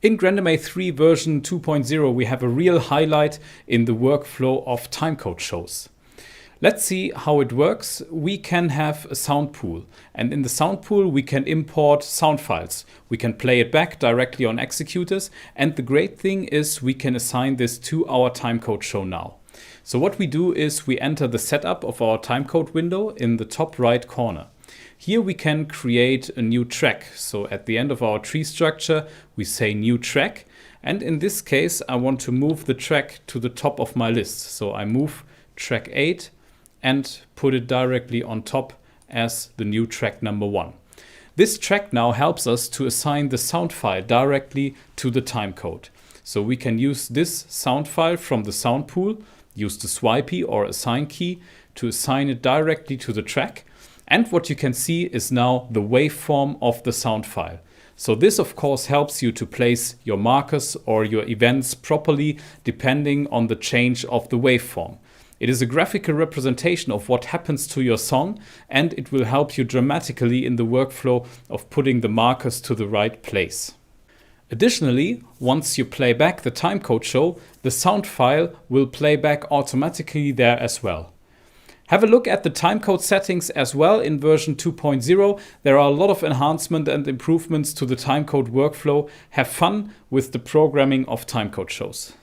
In MA3 version 2.0, we have a real highlight in the workflow of timecode shows. Let's see how it works. We can have a sound pool, and in the sound pool we can import sound files. We can play it back directly on executors, and the great thing is we can assign this to our timecode show now. So what we do is we enter the setup of our timecode window in the top right corner. Here we can create a new track. So at the end of our tree structure, we say new track. And in this case, I want to move the track to the top of my list. So I move track 8 and put it directly on top as the new track number 1. This track now helps us to assign the sound file directly to the timecode. So we can use this sound file from the sound pool, use the swipey or assign key to assign it directly to the track. And what you can see is now the waveform of the sound file. So this of course helps you to place your markers or your events properly depending on the change of the waveform. It is a graphical representation of what happens to your song, and it will help you dramatically in the workflow of putting the markers to the right place. Additionally, once you play back the timecode show, the sound file will play back automatically there as well. Have a look at the timecode settings as well in version 2.0. There are a lot of enhancement and improvements to the timecode workflow. Have fun with the programming of timecode shows.